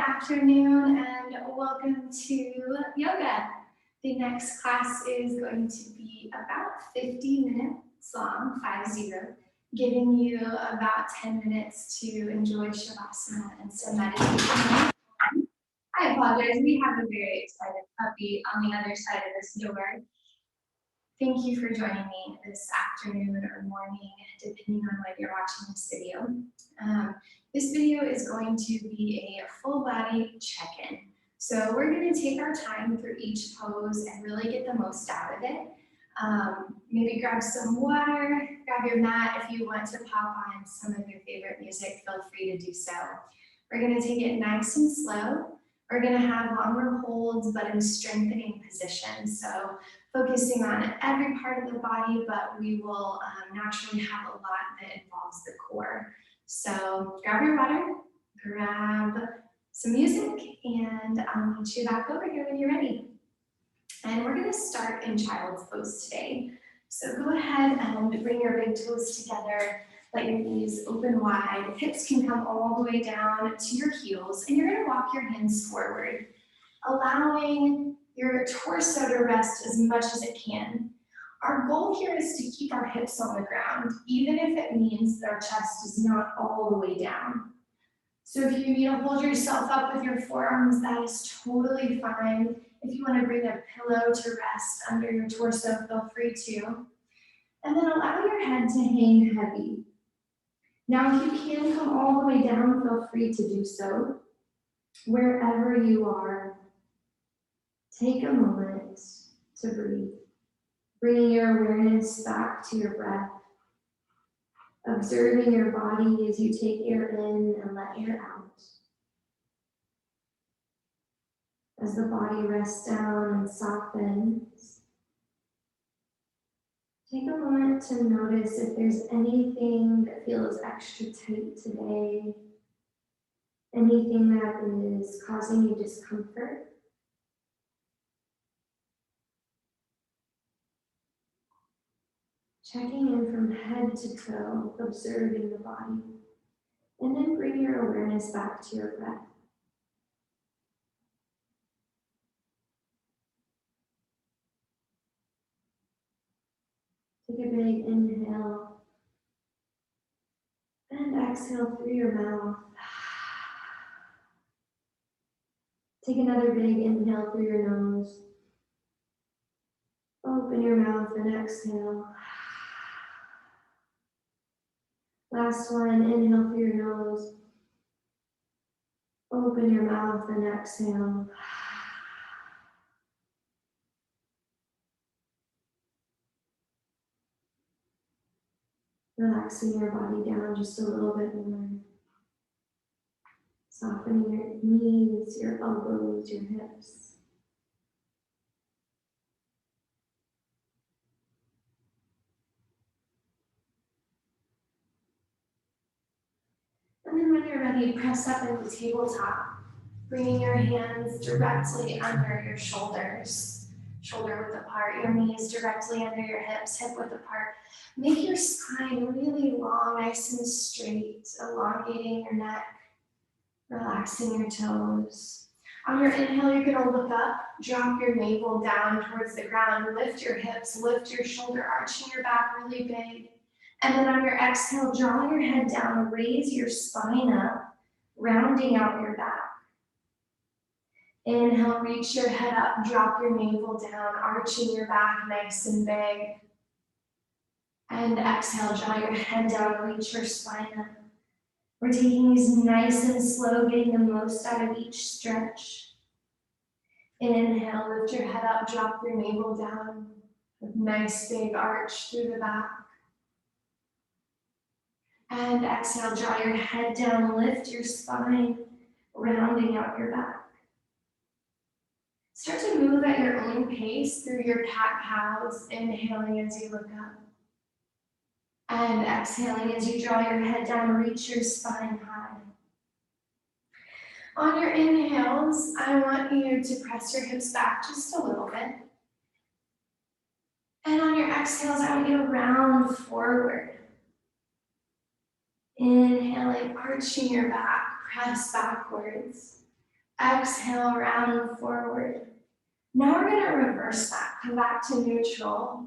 afternoon and welcome to yoga. The next class is going to be about 50 minutes long, 50, giving you about 10 minutes to enjoy Shavasana and some meditation. I apologize, we have a very excited puppy on the other side of this door. Thank you for joining me this afternoon or morning, depending on when you're watching this video. This video is going to be a full body check-in. So we're going to take our time through each pose and really get the most out of it. Maybe grab some water, grab your mat. If you want to pop on some of your favorite music, feel free to do so. We're going to take it nice and slow. We're going to have longer holds, but in strengthening position. So focusing on every part of the body, but we will naturally have a lot that involves the core. So grab your water, grab some music, and I'll meet you back over here when you're ready. And we're going to start in child's pose today. So go ahead and bring your big toes together. Let your knees open wide. Hips can come all the way down to your heels, and you're going to walk your hands forward, allowing your torso to rest as much as it can. Our goal here is to keep our hips on the ground, even if it means that our chest is not all the way down. So if you need to hold yourself up with your forearms, that is totally fine. If you want to bring a pillow to rest under your torso, feel free to. And then allow your head to hang heavy. Now, if you can come all the way down, feel free to do so. Wherever you are, take a moment to breathe. Bringing your awareness back to your breath. Observing your body as you take air in and let air out. As the body rests down and softens, take a moment to notice if there's anything that feels extra tight today, anything that is causing you discomfort. Checking in from head to toe, observing the body, and then bring your awareness back to your breath. Take a big inhale and exhale through your mouth. Take another big inhale through your nose. Open your mouth and exhale. Last one, inhale through your nose. Open your mouth and exhale. Relaxing your body down just a little bit more. Softening your knees, your elbows, your hips. And then when you're ready, press up at the tabletop, bringing your hands directly under your shoulders, shoulder width apart, your knees directly under your hips, hip width apart. Make your spine really long, nice and straight, elongating your neck, relaxing your toes. On your inhale, you're going to look up, drop your navel down towards the ground, lift your hips, lift your shoulder, arching your back really big. And then on your exhale, draw your head down, raise your spine up, rounding out your back. Inhale, reach your head up, drop your navel down, arching your back nice and big. And exhale, draw your head down, reach your spine up. We're taking these nice and slow, getting the most out of each stretch. Inhale, lift your head up, drop your navel down, with nice big arch through the back. And exhale, draw your head down, lift your spine, rounding out your back. Start to move at your own pace through your cat-cows, inhaling as you look up. And exhaling as you draw your head down, reach your spine high. On your inhales, I want you to press your hips back just a little bit. And on your exhales, I want you to round forward. Inhaling, arching your back, press backwards. Exhale, round forward. Now we're going to reverse that. Come back to neutral.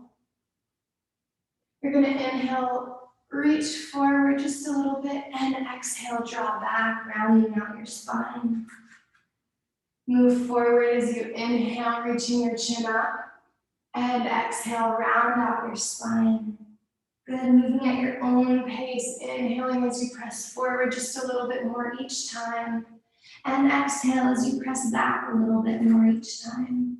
You're going to inhale, reach forward just a little bit, and exhale, draw back, rounding out your spine. Move forward as you inhale, reaching your chin up, and exhale, round out your spine. Good, moving at your own pace, inhaling as you press forward just a little bit more each time, and exhale as you press back a little bit more each time.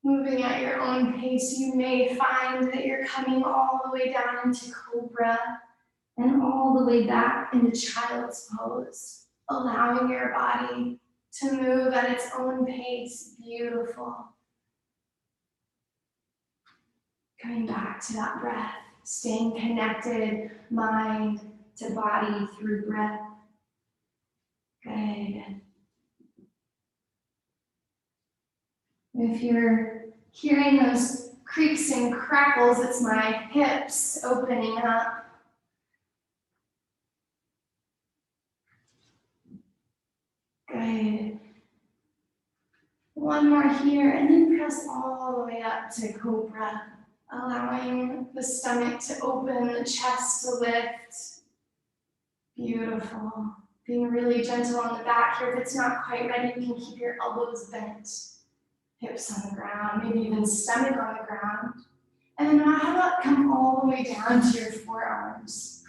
Moving at your own pace, you may find that you're coming all the way down into Cobra and all the way back into Child's Pose, allowing your body to move at its own pace. Beautiful. Coming back to that breath, staying connected, mind to body through breath. Good. If you're hearing those creaks and crackles, it's my hips opening up. Good. One more here, and then press all the way up to Cobra, allowing the stomach to open, the chest to lift. Beautiful. Being really gentle on the back here. If it's not quite ready, you can keep your elbows bent, hips on the ground, maybe even stomach on the ground. And then now how about come all the way down to your forearms.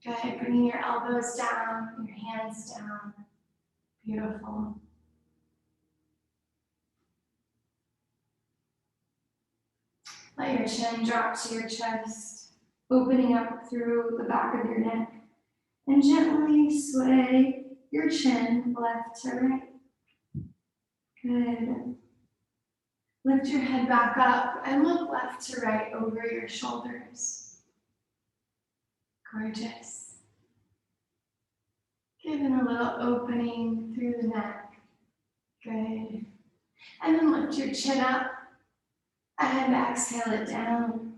Good, bringing your elbows down, your hands down. Beautiful. Let your chin drop to your chest, opening up through the back of your neck. And gently sway your chin left to right. Good. Lift your head back up and look left to right over your shoulders. Gorgeous. Giving a little opening through the neck. Good. And then lift your chin up and exhale it down.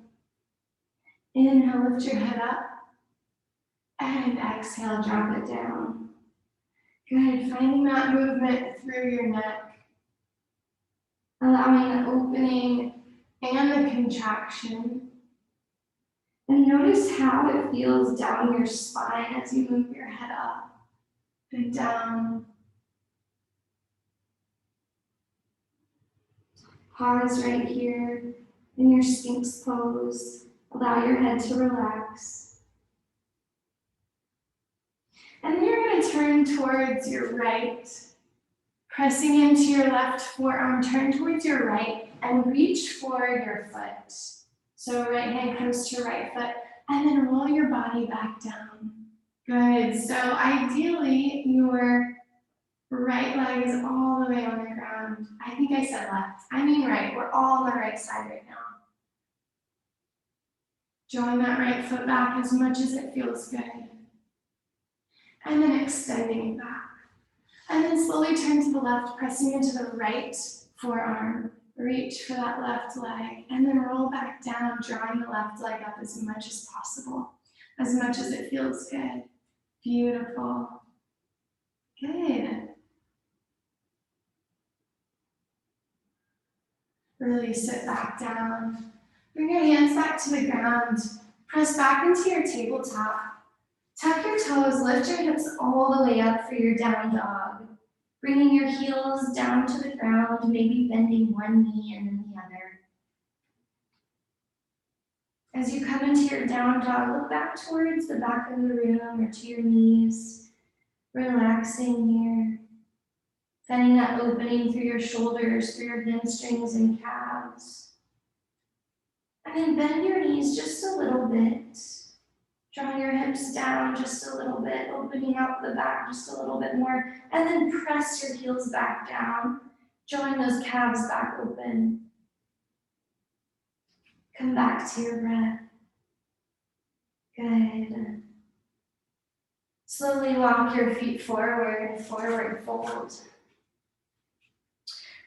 Inhale, lift your head up. And exhale, drop it down. Good, finding that movement through your neck. Allowing the opening and the contraction. And notice how it feels down your spine as you move your head up and down. Pause right here in your Sphinx pose. Allow your head to relax. And then you're going to turn towards your right, pressing into your left forearm, turn towards your right and reach for your foot. So right hand comes to right foot and then roll your body back down. Good, so ideally your right leg is all the way on the ground. I think I said left, I mean right, we're all on the right side right now. Drawing that right foot back as much as it feels good. And then extending it back. And then slowly turn to the left, pressing into the right forearm. Reach for that left leg, and then roll back down, drawing the left leg up as much as possible, as much as it feels good. Beautiful. Good. Really sit back down. Bring your hands back to the ground. Press back into your tabletop. Tuck your toes, lift your hips all the way up for your down dog. Bringing your heels down to the ground, maybe bending one knee and then the other. As you come into your down dog, look back towards the back of the room or to your knees. Relaxing here. Finding that opening through your shoulders, through your hamstrings and calves. And then bend your knees just a little bit. Drawing your hips down just a little bit, opening up the back just a little bit more, and then press your heels back down, drawing those calves back open. Come back to your breath. Good. Slowly walk your feet forward, forward fold.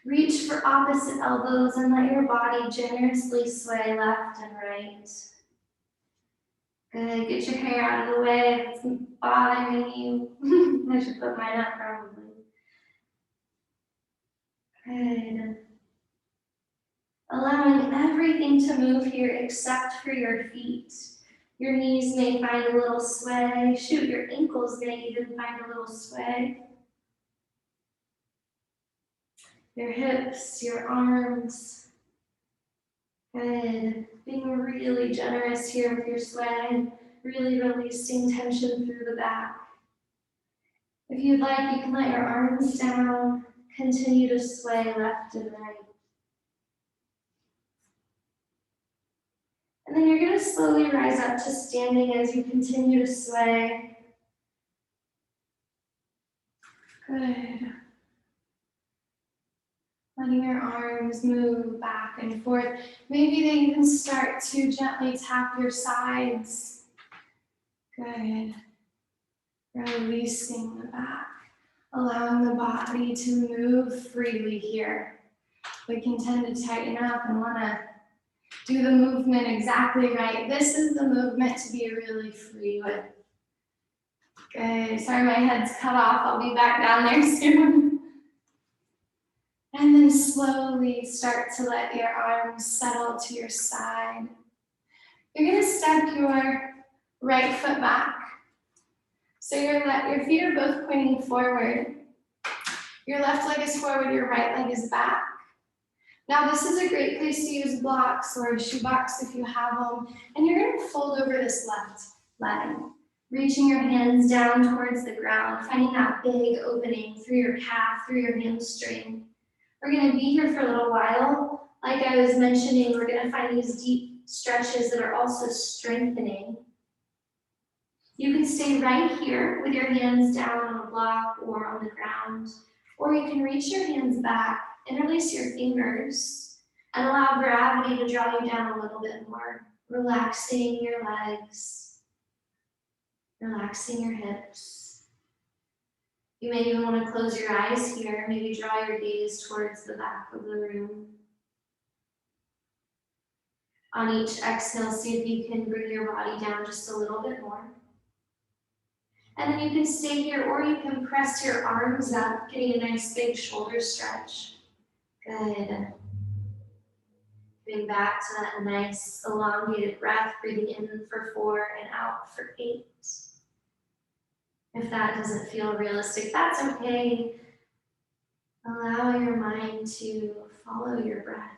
Reach for opposite elbows and let your body generously sway left and right. Good, get your hair out of the way if it's bothering you. I should put mine up probably. Good. Allowing everything to move here except for your feet. Your knees may find a little sway. Shoot, your ankles may even find a little sway. Your hips, your arms. Good. Being really generous here with your sway. Really releasing tension through the back. If you'd like, you can let your arms down. Continue to sway left and right. And then you're going to slowly rise up to standing as you continue to sway. Good. Letting your arms move back and forth. Maybe they even start to gently tap your sides. Good. Releasing the back. Allowing the body to move freely here. We can tend to tighten up and want to do the movement exactly right. This is the movement to be really free with. Good. Sorry, my head's cut off. I'll be back down there soon. And then slowly start to let your arms settle to your side. You're going to step your right foot back. So your feet are both pointing forward. Your left leg is forward, your right leg is back. Now this is a great place to use blocks or a shoebox if you have them. And you're going to fold over this left leg, reaching your hands down towards the ground, finding that big opening through your calf, through your hamstring. We're going to be here for a little while. Like I was mentioning, we're going to find these deep stretches that are also strengthening. You can stay right here with your hands down on a block or on the ground, or you can reach your hands back, interlace your fingers, and allow gravity to draw you down a little bit more, relaxing your legs, relaxing your hips. You may even want to close your eyes here, maybe draw your gaze towards the back of the room. On each exhale, see if you can bring your body down just a little bit more. And then you can stay here or you can press your arms up, getting a nice big shoulder stretch. Good. Coming back to that nice elongated breath, breathing in for 4 and out for 8. If that doesn't feel realistic, that's okay. Allow your mind to follow your breath.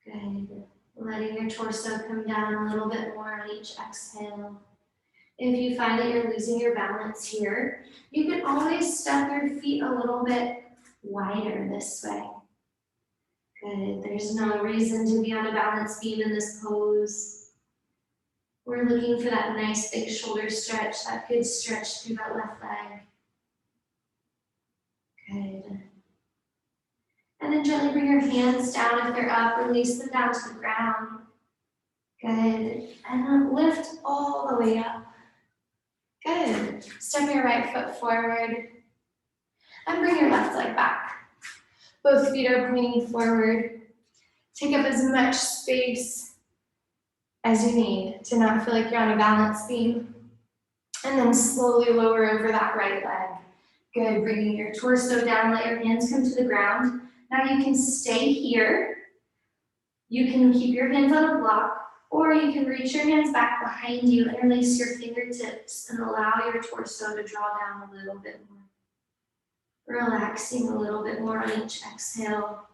Good. Letting your torso come down a little bit more on each exhale. If you find that you're losing your balance here, you can always step your feet a little bit wider this way. Good. There's no reason to be on a balance beam in this pose. We're looking for that nice big shoulder stretch, that good stretch through that left leg. Good. And then gently bring your hands down if they're up, release them down to the ground. Good. And then lift all the way up. Good. Step your right foot forward and bring your left leg back. Both feet are pointing forward. Take up as much space as you need to not feel like you're on a balance beam. And then slowly lower over that right leg. Good. Bringing your torso down, let your hands come to the ground. Now you can stay here. You can keep your hands on a block, or you can reach your hands back behind you, interlace your fingertips, and allow your torso to draw down a little bit more. Relaxing a little bit more on each exhale,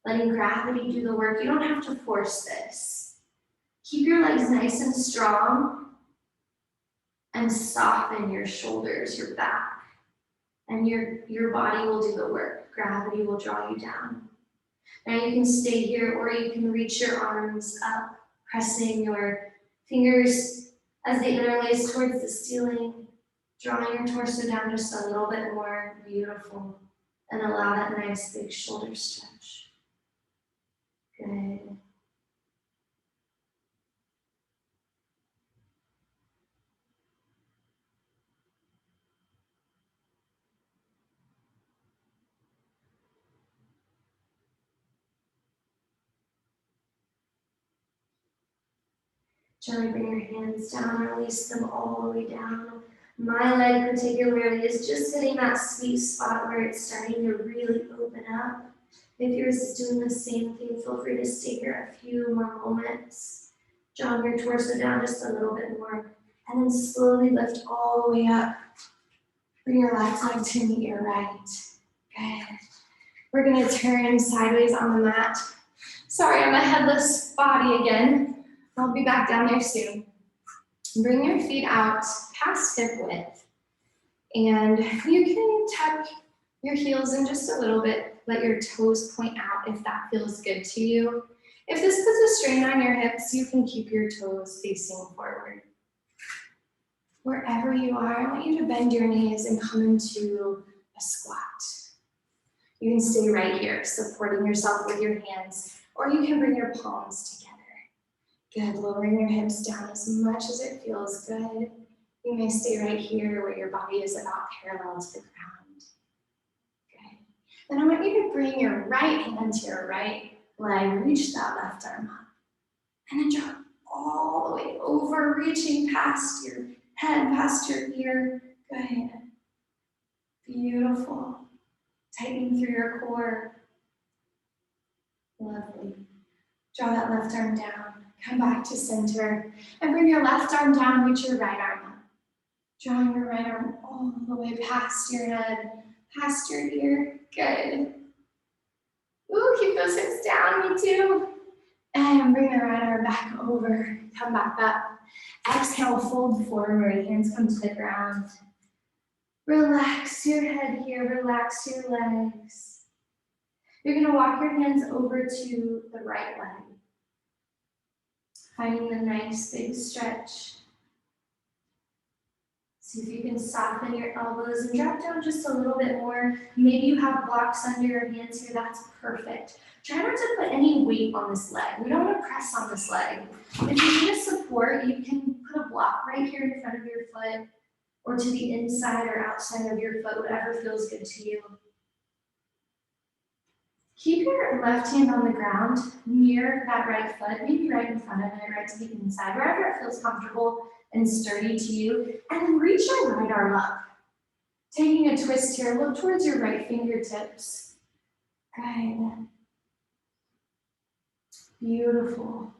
letting gravity do the work. You don't have to force this. Keep your legs nice and strong and soften your shoulders, your back, and your body will do the work. Gravity will draw you down. Now you can stay here or you can reach your arms up, pressing your fingers as they interlace towards the ceiling, drawing your torso down just a little bit more. Beautiful. And allow that nice big shoulder stretch. Good. Gently bring your hands down, release them all the way down. My leg particularly is just hitting that sweet spot where it's starting to really open up. If yours is doing the same thing, feel free to stay here a few more moments. Jog your torso down just a little bit more, and then slowly lift all the way up. Bring your left leg to meet your right. Good. We're gonna turn sideways on the mat. Sorry, I'm a headless body again. I'll be back down there soon. Bring your feet out past hip width. And you can tuck your heels in just a little bit. Let your toes point out if that feels good to you. If this puts a strain on your hips, you can keep your toes facing forward. Wherever you are, I want you to bend your knees and come into a squat. You can stay right here, supporting yourself with your hands, or you can bring your palms together. Good, lowering your hips down as much as it feels good. You may stay right here where your body is about parallel to the ground. Good. Then I want you to bring your right hand to your right leg, reach that left arm up, and then drop all the way over, reaching past your head, past your ear. Good. Beautiful. Tightening through your core. Lovely. Draw that left arm down. Come back to center. And bring your left arm down, reach your right arm up. Drawing your right arm all the way past your head, past your ear. Good. Ooh, keep those hips down, me too. And bring the right arm back over. Come back up. Exhale, fold forward. Hands come to the ground. Relax your head here. Relax your legs. You're going to walk your hands over to the right leg. Finding the nice big stretch. See if you can soften your elbows and drop down just a little bit more. Maybe you have blocks under your hands here. That's perfect. Try not to put any weight on this leg. We don't want to press on this leg. If you need support, you can put a block right here in front of your foot or to the inside or outside of your foot, whatever feels good to you. Keep your left hand on the ground near that right foot, maybe right in front of it, right to the inside, wherever it feels comfortable and sturdy to you. And then reach your right arm up. Taking a twist here, look towards your right fingertips. Good. Beautiful.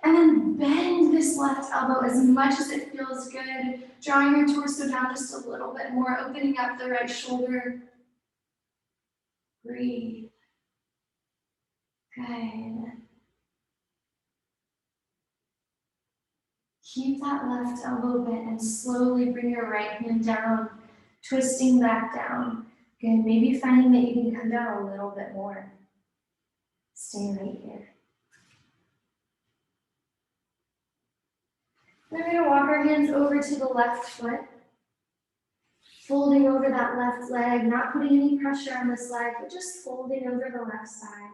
And then bend this left elbow as much as it feels good, drawing your torso down just a little bit more, opening up the right shoulder. Breathe. Good. Keep that left elbow bent and slowly bring your right hand down, twisting back down. Good, maybe finding that you can come down a little bit more. Stay right here. Then we're going to walk our hands over to the left foot, folding over that left leg, not putting any pressure on this leg, but just folding over the left side.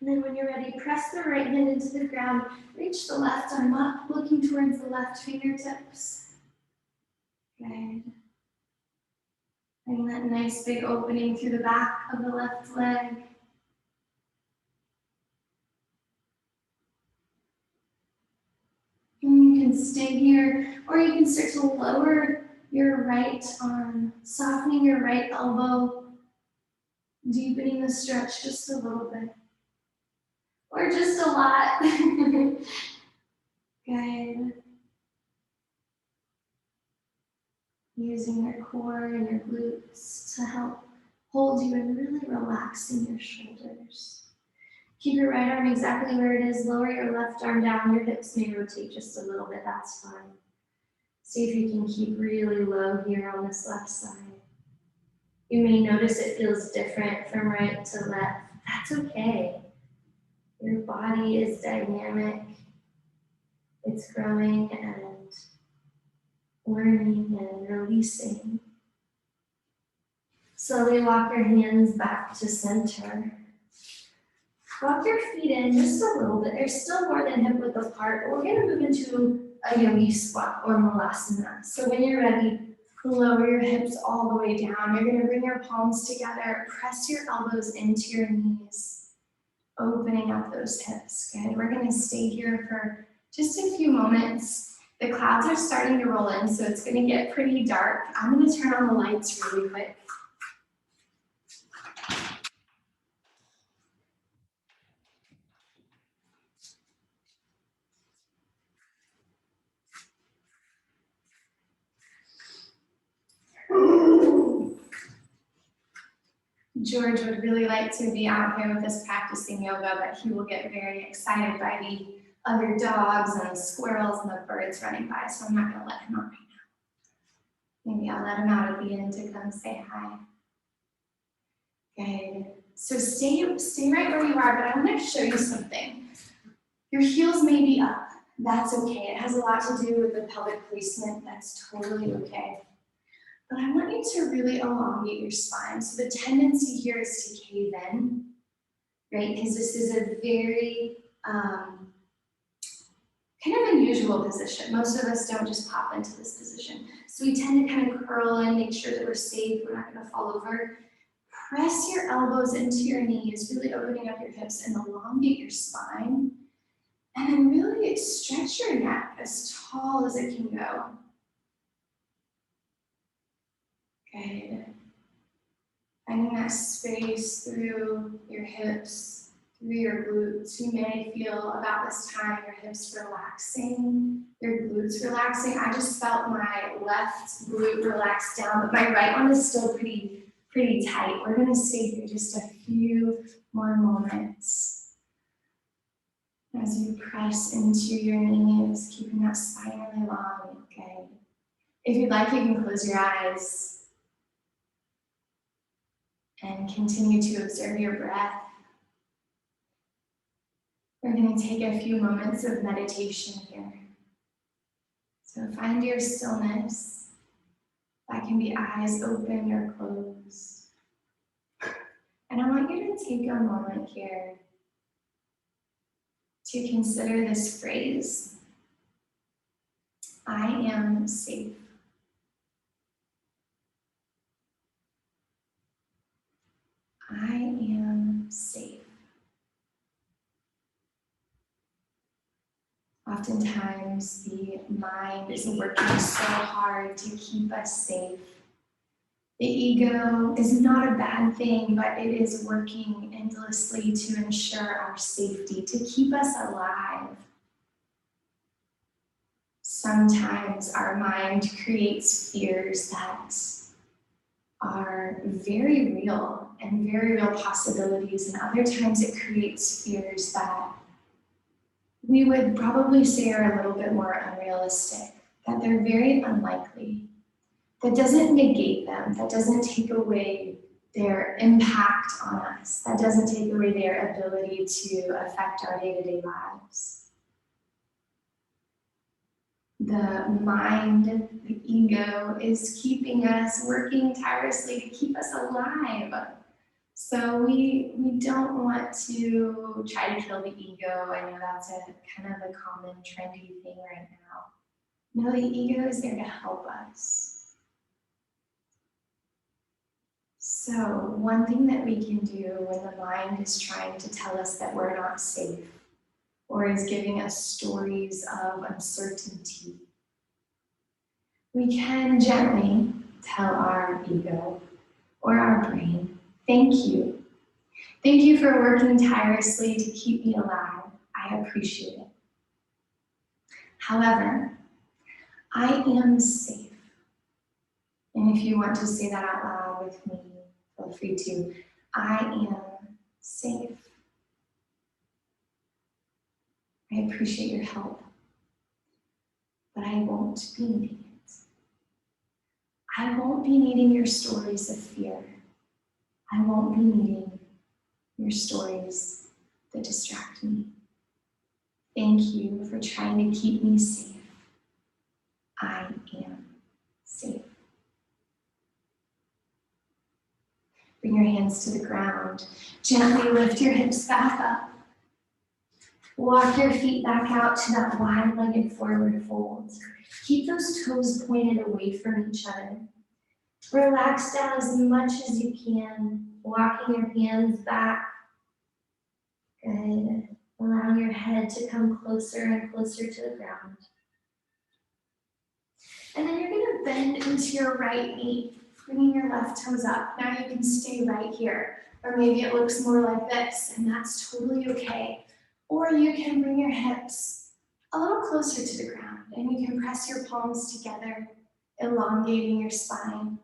And then when you're ready, press the right hand into the ground, reach the left arm up, looking towards the left fingertips. Good. Finding that nice big opening through the back of the left leg. And you can stay here, or you can start to lower your right arm, softening your right elbow, deepening the stretch just a little bit. Or just a lot. Good. Using your core and your glutes to help hold you and really relaxing your shoulders. Keep your right arm exactly where it is. Lower your left arm down. Your hips may rotate just a little bit. That's fine. See if you can keep really low here on this left side. You may notice it feels different from right to left. That's okay. Your body is dynamic. It's growing and learning and releasing. Slowly walk your hands back to center. Walk your feet in just a little bit. They're still more than hip width apart. We're gonna move into a yogi squat or malasana. So when you're ready, lower your hips all the way down. You're gonna bring your palms together, press your elbows into your knees, opening up those hips. Good. We're gonna stay here for just a few moments. The clouds are starting to roll in, so it's gonna get pretty dark. I'm gonna turn on the lights really quick. George would really like to be out here with us practicing yoga, but he will get very excited by the other dogs and the squirrels and the birds running by, so I'm not gonna let him out right now. Maybe I'll let him out at the end to come say hi. Good. So stay right where you are, but I want to show you something. Your heels may be up. That's okay. It has a lot to do with the pelvic placement. That's totally okay. But I want you to really elongate your spine. So the tendency here is to cave in, right? Because this is a very kind of unusual position. Most of us don't just pop into this position. So we tend to kind of curl in, make sure that we're safe, we're not going to fall over. Press your elbows into your knees, really opening up your hips and elongate your spine. And then really stretch your neck as tall as it can go. Good. Finding that space through your hips, through your glutes. You may feel about this time your hips relaxing, your glutes relaxing. I just felt my left glute relax down, but my right one is still pretty tight. We're gonna stay here just a few more moments as you press into your knees, keeping that spine really long. Good. If you'd like, you can close your eyes and continue to observe your breath. We're going to take a few moments of meditation here. So find your stillness. That can be eyes open or closed. And I want you to take a moment here to consider this phrase, I am safe. I am safe. Oftentimes, the mind is working so hard to keep us safe. The ego is not a bad thing, but it is working endlessly to ensure our safety, to keep us alive. Sometimes our mind creates fears that are very real and very real possibilities, and other times it creates fears that we would probably say are a little bit more unrealistic, that they're very unlikely. That doesn't negate them, that doesn't take away their impact on us, that doesn't take away their ability to affect our day-to-day lives. The mind, the ego, is keeping us working tirelessly to keep us alive. So we don't want to try to kill the ego. I know that's a kind of a common trendy thing right now. No, the ego is there to help us. So one thing that we can do when the mind is trying to tell us that we're not safe or is giving us stories of uncertainty, we can gently tell our ego or our brain, thank you. Thank you for working tirelessly to keep me alive. I appreciate it. However, I am safe. And if you want to say that out loud with me, feel free to. I am safe. I appreciate your help, but I won't be needing it. I won't be needing your stories of fear. I won't be needing your stories that distract me. Thank you for trying to keep me safe. I am safe. Bring your hands to the ground. Gently lift your hips back up. Walk your feet back out to that wide-legged forward fold. Keep those toes pointed away from each other. Relax down as much as you can, walking your hands back. Good. Allowing your head to come closer and closer to the ground. And then you're gonna bend into your right knee, bringing your left toes up. Now you can stay right here, or maybe it looks more like this, and that's totally okay. Or you can bring your hips a little closer to the ground, and you can press your palms together, elongating your spine.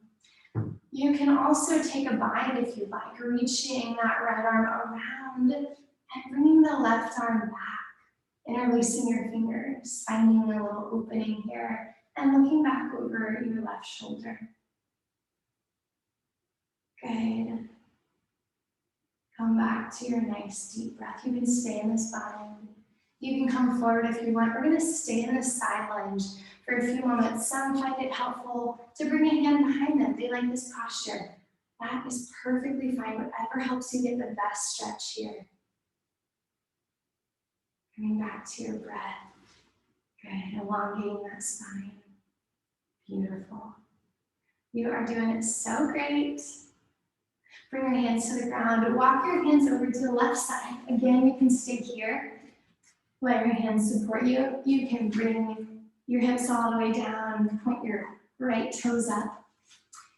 You can also take a bind if you like, reaching that right arm around and bringing the left arm back, interlacing your fingers, finding a little opening here, and looking back over your left shoulder. Good. Come back to your nice deep breath. You can stay in this bind. You can come forward if you want. We're going to stay in this side lunge for a few moments. Some find it helpful to bring a hand behind them. They like this posture. That is perfectly fine. Whatever helps you get the best stretch here. Coming back to your breath. Good. Elongating that spine. Beautiful. You are doing it so great. Bring your hands to the ground. Walk your hands over to the left side. Again, you can stay here. Let your hands support you. You can bring your hips all the way down. Point your right toes up.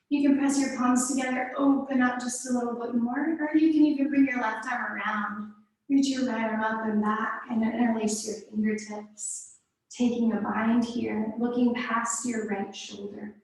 You can press your palms together, open up just a little bit more, or you can even bring your left arm around. Reach your right arm up and back and interlace your fingertips. Taking a bind here, looking past your right shoulder.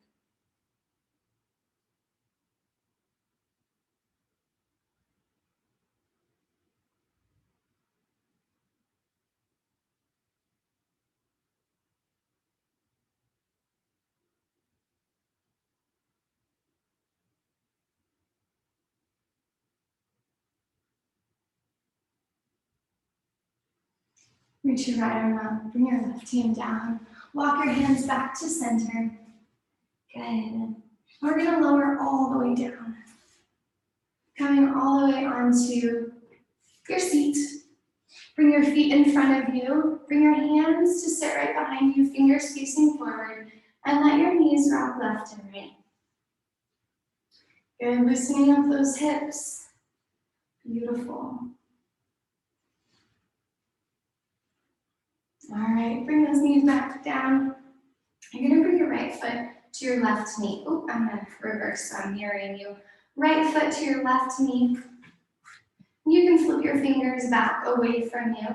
Reach your right arm up, bring your left hand down. Walk your hands back to center. Good. We're gonna lower all the way down. Coming all the way onto your seat. Bring your feet in front of you. Bring your hands to sit right behind you, fingers facing forward, and let your knees rock left and right. Good, loosening up those hips. Beautiful. All right, bring those knees back down. You're gonna bring your right foot to your left knee. Oh, I'm gonna reverse, so I'm mirroring you. Right foot to your left knee. You can flip your fingers back away from you.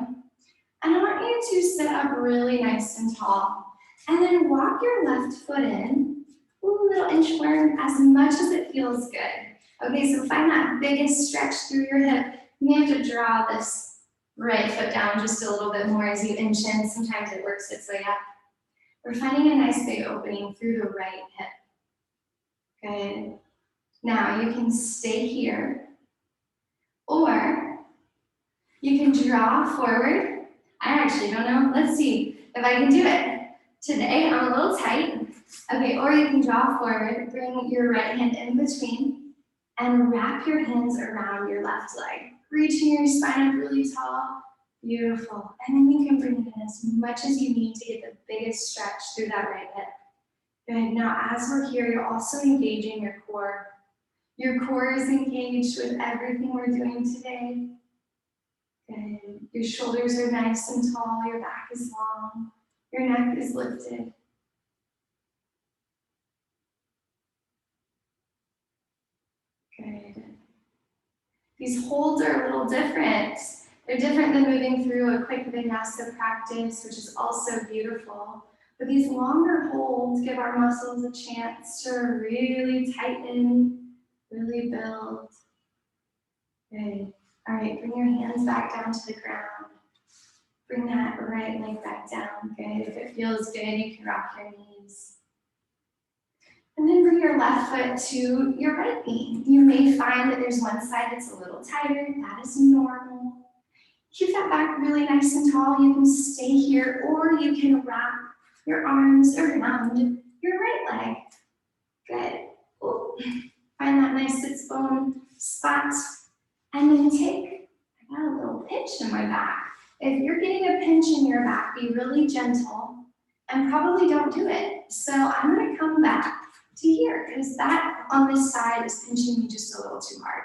And I want you to sit up really nice and tall. And then walk your left foot in. Ooh, little inchworm, as much as it feels good. Okay, so find that biggest stretch through your hip. You may have to draw this right foot down just a little bit more as you inch in. Sometimes it works its way up. We're finding a nice big opening through the right hip. Good. Now you can stay here, or you can draw forward. I actually don't know. Let's see if I can do it. Today I'm a little tight. Okay, or you can draw forward, bring your right hand in between, and wrap your hands around your left leg. Reaching your spine up really tall. Beautiful. And then you can bring it in as much as you need to get the biggest stretch through that right hip. Good. Now, as we're here, you're also engaging your core. Your core is engaged with everything we're doing today. Good. Your shoulders are nice and tall. Your back is long. Your neck is lifted. Good. These holds are a little different. They're different than moving through a quick vinyasa practice, which is also beautiful. But these longer holds give our muscles a chance to really tighten, really build. Good. All right, bring your hands back down to the ground. Bring that right leg back down. Good. If it feels good, you can rock your knees. And then bring your left foot to your right knee. You may find that there's one side that's a little tighter. That is normal. Keep that back really nice and tall. You can stay here, or you can wrap your arms around your right leg. Good. Ooh. Find that nice sits bone. spot, and then take, I got a little pinch in my back. If you're getting a pinch in your back, be really gentle and probably don't do it. So I'm gonna come back to here because that on this side is pinching me just a little too hard.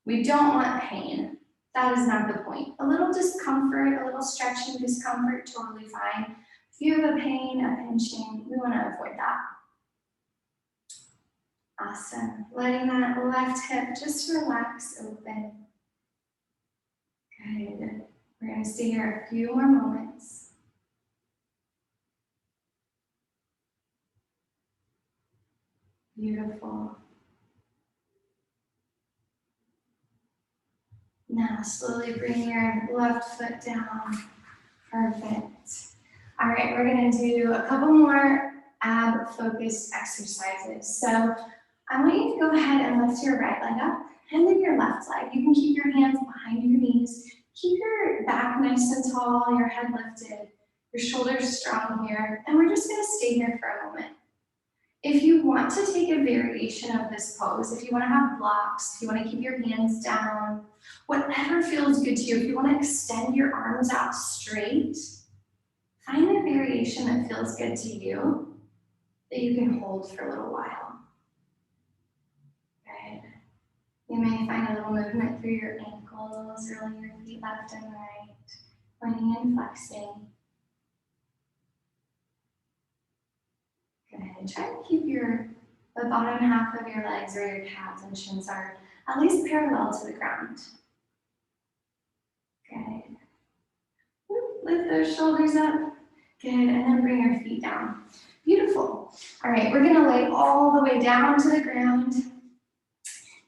We don't want pain. That is not the point. A little discomfort, a little stretching discomfort, totally fine. If you have a pain, a pinching, we want to avoid that. Awesome. Letting that left hip just relax open. Good. We're going to stay here a few more moments. Beautiful. Now slowly bring your left foot down. Perfect. All right, we're going to do a couple more ab-focused exercises. So I want you to go ahead and lift your right leg up and then your left leg. You can keep your hands behind your knees. Keep your back nice and tall, your head lifted, your shoulders strong here. And we're just going to stay here for a moment. If you want to take a variation of this pose, if you want to have blocks, if you want to keep your hands down, whatever feels good to you, if you want to extend your arms out straight, find a variation that feels good to you that you can hold for a little while. Good. You may find a little movement through your ankles, rolling your feet left and right, pointing and flexing. Good. Try to keep the bottom half of your legs or your calves and shins are at least parallel to the ground. Good. Lift those shoulders up. Good, and then bring your feet down. Beautiful. All right, we're gonna lay all the way down to the ground.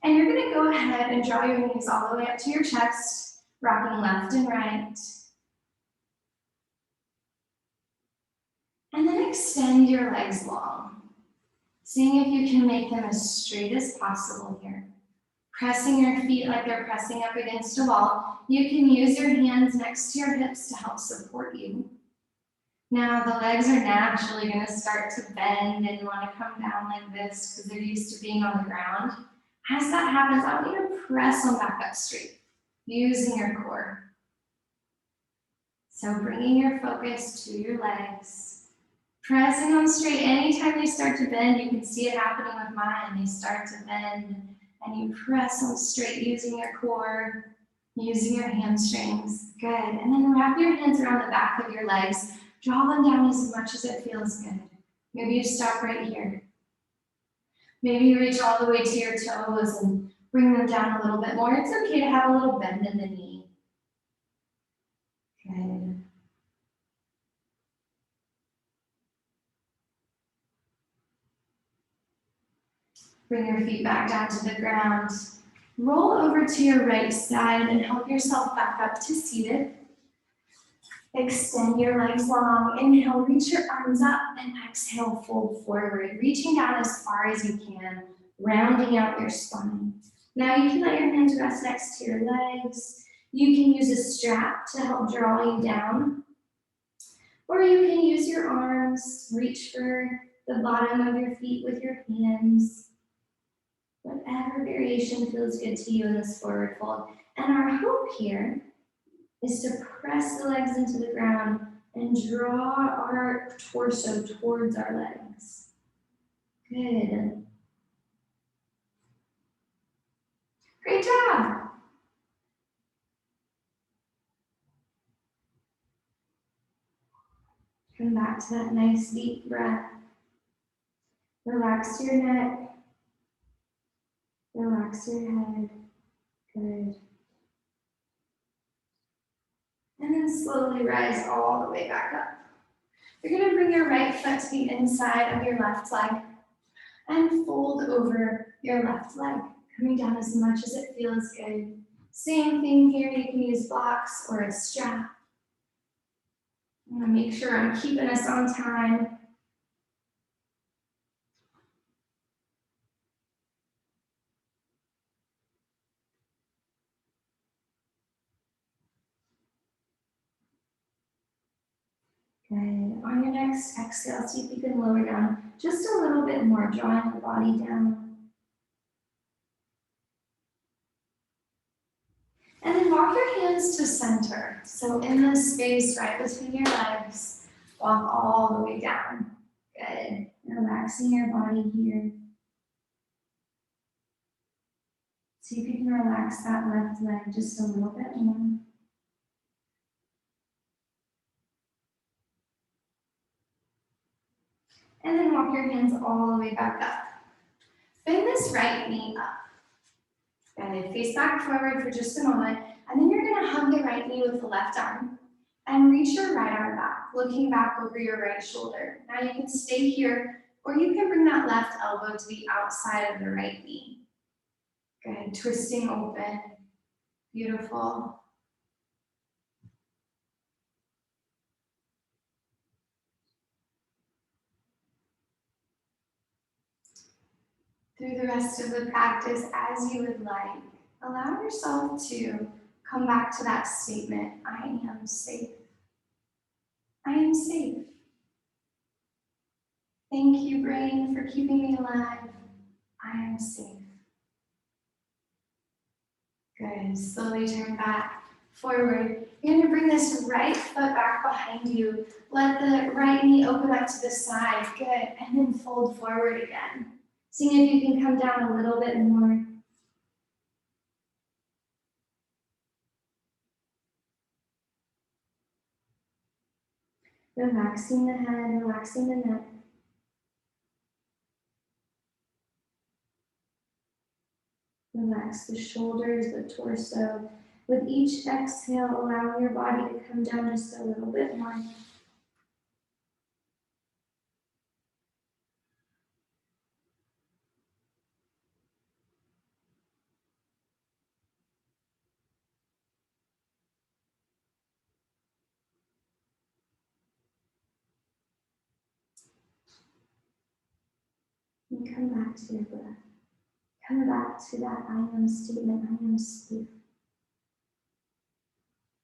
And you're gonna go ahead and draw your knees all the way up to your chest, rocking left and right. And then extend your legs long, seeing if you can make them as straight as possible here. Pressing your feet like they're pressing up against a wall. You can use your hands next to your hips to help support you. Now the legs are naturally going to start to bend and want to come down like this because they're used to being on the ground. As that happens, I want you to press them back up straight, using your core. So bringing your focus to your legs, pressing them straight. Anytime they start to bend, you can see it happening with mine. They start to bend, and you press them straight using your core, using your hamstrings. Good. And then wrap your hands around the back of your legs. Draw them down as much as it feels good. Maybe you stop right here. Maybe you reach all the way to your toes and bring them down a little bit more. It's okay to have a little bend in the knee. Good. Bring your feet back down to the ground. Roll over to your right side and help yourself back up to seated. Extend your legs long. Inhale, reach your arms up, and exhale, fold forward, reaching down as far as you can, rounding out your spine. Now you can let your hands rest next to your legs. You can use a strap to help draw you down, or you can use your arms, reach for the bottom of your feet with your hands. Whatever variation feels good to you in this forward fold. And our hope here is to press the legs into the ground and draw our torso towards our legs. Good. Great job. Come back to that nice deep breath. Relax your neck. Relax your head. Good. And then slowly rise all the way back up. You're going to bring your right foot to the inside of your left leg and fold over your left leg, coming down as much as it feels good. Same thing here, you can use blocks or a strap. I'm going to make sure I'm keeping us on time. Good. On your next exhale, see if you can lower down just a little bit more, drawing the body down. walk your hands to center. So in this space right between your legs, walk all the way down. Good. Relaxing your body here. See if you can relax that left leg just a little bit more. And then walk your hands all the way back up. Bend this right knee up. Good. Face back forward for just a moment. And then you're gonna hug the right knee with the left arm and reach your right arm back, looking back over your right shoulder. Now you can stay here, or you can bring that left elbow to the outside of the right knee. Good. Twisting open. Beautiful. Through the rest of the practice, as you would like, allow yourself to come back to that statement, I am safe. I am safe. Thank you, brain, for keeping me alive. I am safe. Good. Slowly turn back, forward. You're going to bring this right foot back behind you. Let the right knee open up to the side. Good. And then fold forward again. Seeing if you can come down a little bit more. Relaxing the head, relaxing the neck. Relax the shoulders, the torso. With each exhale, allow your body to come down just a little bit more. And come back to your breath. Come back to that I am statement, I am safe.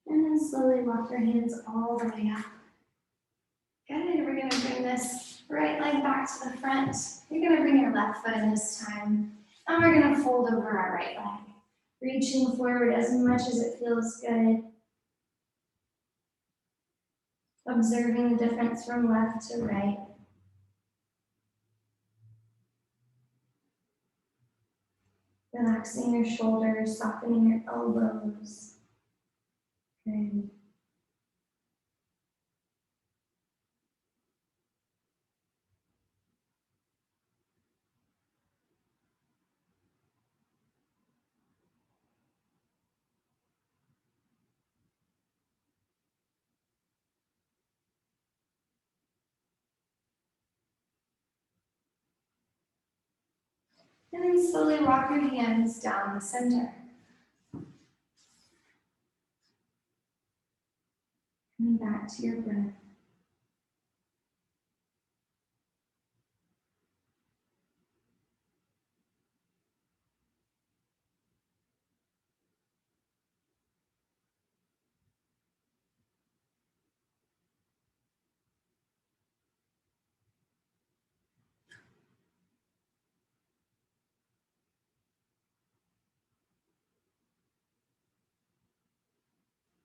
And then slowly walk your hands all the way up. Good, we're gonna bring this right leg back to the front. You're gonna bring your left foot in this time. And we're gonna fold over our right leg. Reaching forward as much as it feels good. Observing the difference from left to right. Relaxing your shoulders, softening your elbows. Good. And then slowly walk your hands down the center. Coming back to your breath.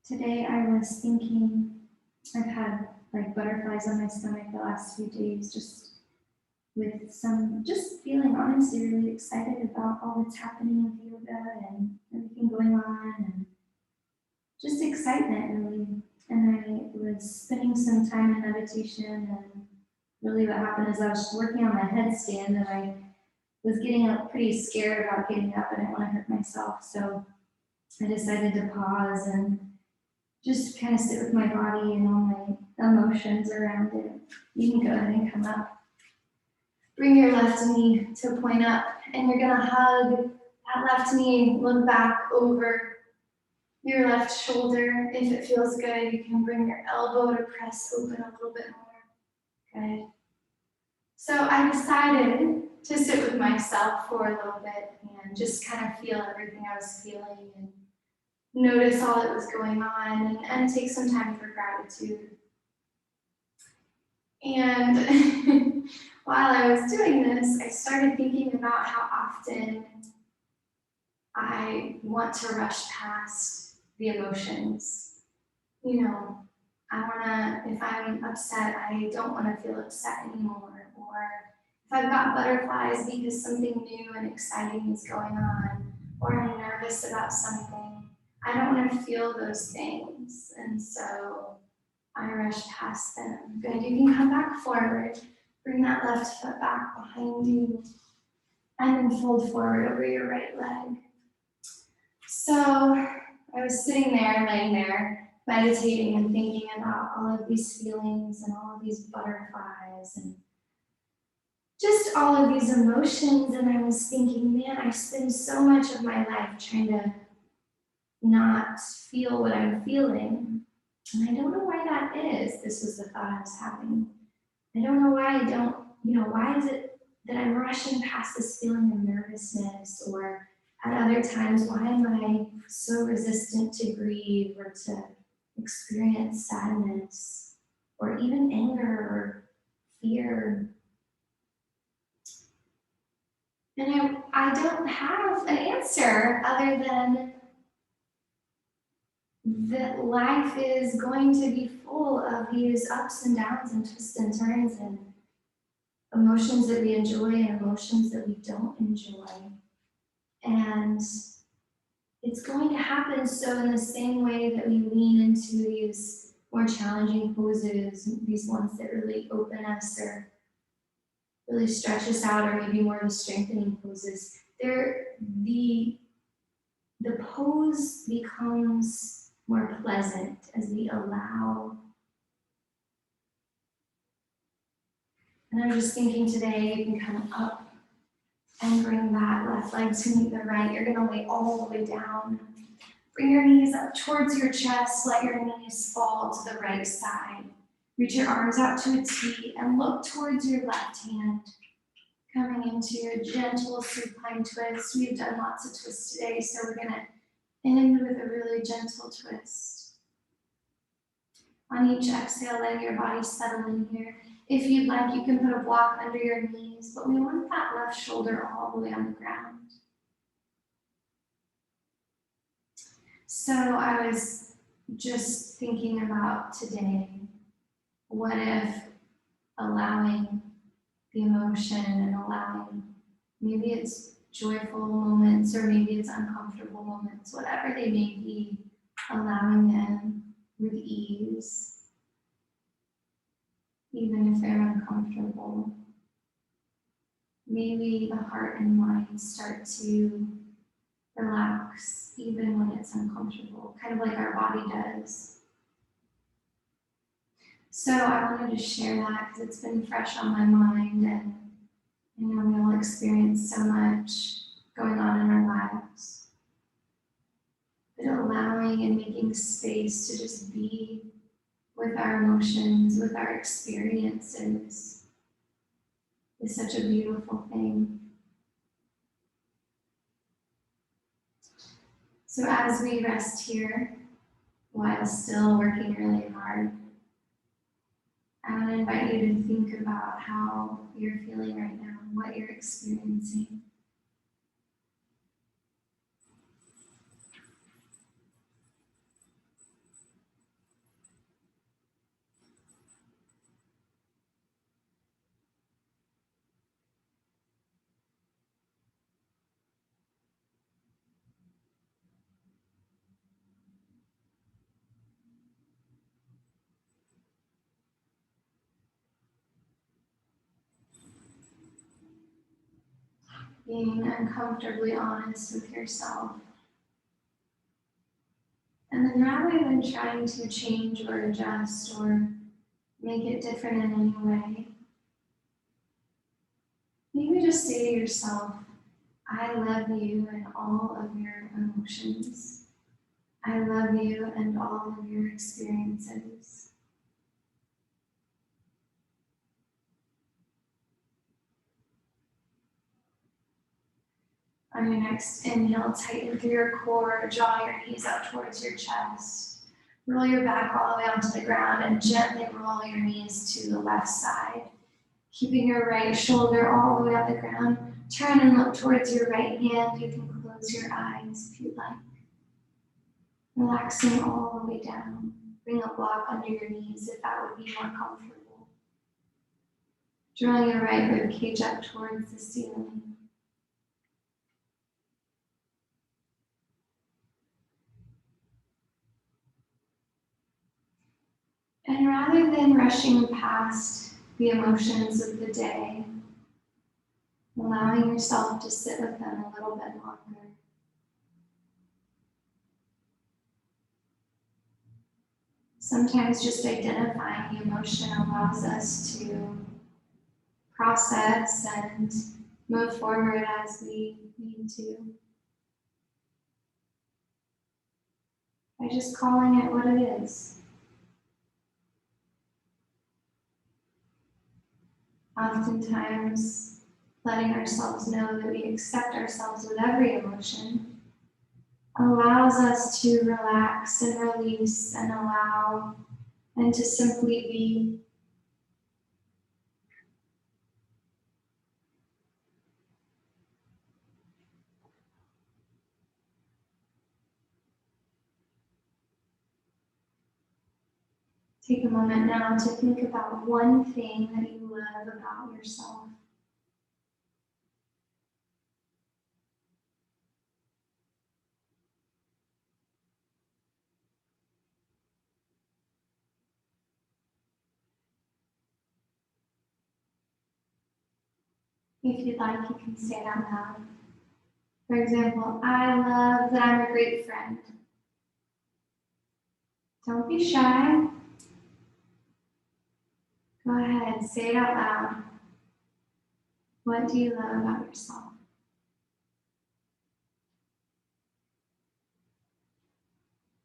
Today I was thinking, I've had like butterflies on my stomach the last few days, just feeling honestly really excited about all that's happening with yoga and everything going on, and just excitement really. And I was spending some time in meditation, and really what happened is I was working on my headstand, and I was getting pretty scared about getting up. I didn't want to hurt myself, so I decided to pause and just kind of sit with my body and all my emotions around it. You can go ahead and come up. Bring your left knee to point up, and you're gonna hug that left knee, look back over your left shoulder. If it feels good, you can bring your elbow to press open a little bit more. Good. So I decided to sit with myself for a little bit and just kind of feel everything I was feeling and notice all that was going on, and take some time for gratitude. And while I was doing this, I started thinking about how often I want to rush past the emotions. You know, if I'm upset, I don't wanna feel upset anymore. Or if I've got butterflies because something new and exciting is going on, or I'm nervous about something, I don't wanna feel those things. And so I rush past them. Good, you can come back forward. Bring that left foot back behind you. And then fold forward over your right leg. So I was sitting there, laying there, meditating and thinking about all of these feelings and all of these butterflies and just all of these emotions. And I was thinking, man, I spend so much of my life trying to not feel what I'm feeling. And I don't know why that is. This was the thought I was having. I don't know why I don't, why is it that I'm rushing past this feeling of nervousness, or at other times, why am I so resistant to grieve or to experience sadness or even anger or fear? And I don't have an answer other than that life is going to be full of these ups and downs and twists and turns and emotions that we enjoy and emotions that we don't enjoy. And it's going to happen. So in the same way that we lean into these more challenging poses, these ones that really open us or really stretch us out, or maybe more of the strengthening poses, the pose becomes more pleasant as we allow. And I'm just thinking today, you can come up and bring that left leg to meet the right. You're gonna lay all the way down. Bring your knees up towards your chest. Let your knees fall to the right side. Reach your arms out to a T and look towards your left hand. Coming into your gentle supine twist. We've done lots of twists today, so we're gonna end with a really gentle twist. On each exhale, letting your body settle in here. If you'd like, you can put a block under your knees, but we want that left shoulder all the way on the ground. So I was just thinking about today, what if allowing the emotion and allowing, maybe it's joyful moments or maybe it's uncomfortable moments, whatever they may be, allowing them with ease, even if they're uncomfortable. Maybe the heart and mind start to relax even when it's uncomfortable, kind of like our body does. So I wanted to share that because it's been fresh on my mind, and I know we all experience so much going on in our lives. But allowing and making space to just be with our emotions, with our experiences, is such a beautiful thing. So as we rest here, while still working really hard, I want to invite you to think about how you're feeling right now, what you're experiencing. Being uncomfortably honest with yourself. And then rather than trying to change or adjust or make it different in any way, maybe just say to yourself, I love you and all of your emotions. I love you and all of your experiences. On your next inhale, tighten through your core, draw your knees up towards your chest. Roll your back all the way onto the ground and gently roll your knees to the left side. Keeping your right shoulder all the way on the ground. Turn and look towards your right hand. You can close your eyes if you'd like. Relaxing all the way down. Bring a block under your knees if that would be more comfortable. Drawing your right rib cage up towards the ceiling. And rather than rushing past the emotions of the day, allowing yourself to sit with them a little bit longer. Sometimes just identifying the emotion allows us to process and move forward as we need to. By just calling it what it is. Oftentimes, letting ourselves know that we accept ourselves with every emotion allows us to relax and release and allow and to simply be. Take a moment now to think about one thing that you love about yourself. If you'd like, you can say it out loud. For example, I love that I'm a great friend. Don't be shy. Go ahead, say it out loud. What do you love about yourself?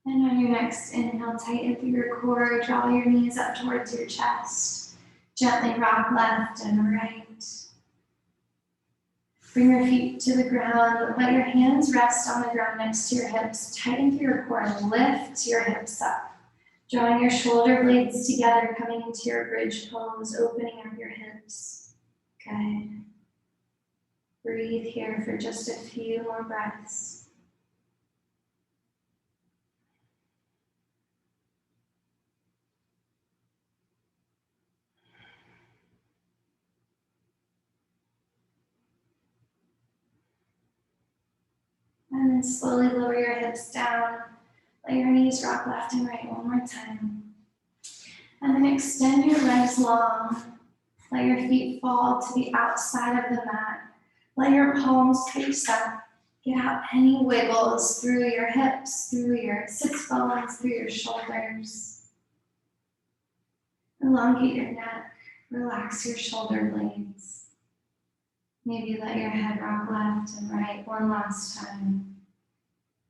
And on your next inhale, tighten through your core, draw your knees up towards your chest. Gently rock left and right. Bring your feet to the ground. Let your hands rest on the ground next to your hips. Tighten through your core and lift your hips up. Drawing your shoulder blades together, coming into your bridge pose, opening up your hips. Good. Breathe here for just a few more breaths. And then slowly lower your hips down. Let your knees rock left and right one more time. And then extend your legs long. Let your feet fall to the outside of the mat. Let your palms face up. Get out any wiggles through your hips, through your sits bones, through your shoulders. Elongate your neck. Relax your shoulder blades. Maybe let your head rock left and right one last time.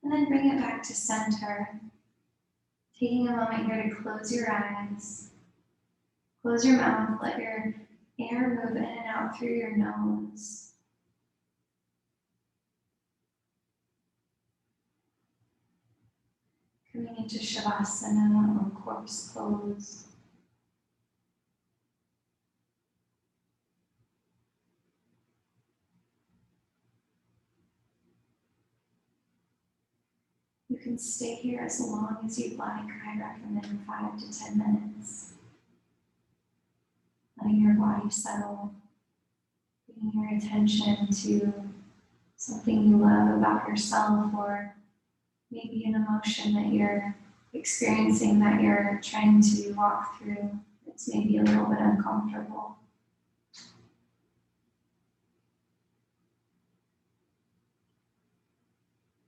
And then bring it back to center. Taking a moment here to close your eyes. Close your mouth. Let your air move in and out through your nose. Coming into Shavasana or corpse pose. You can stay here as long as you'd like. I recommend 5 to 10 minutes. Letting your body settle, bringing your attention to something you love about yourself, or maybe an emotion that you're experiencing that you're trying to walk through. It's maybe a little bit uncomfortable.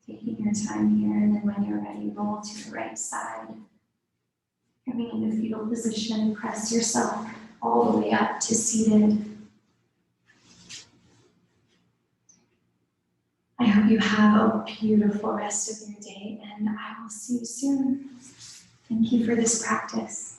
Taking your time here, and then when you're ready, roll to the right side. Coming into fetal position, press yourself all the way up to seated. I hope you have a beautiful rest of your day, and I will see you soon. Thank you for this practice.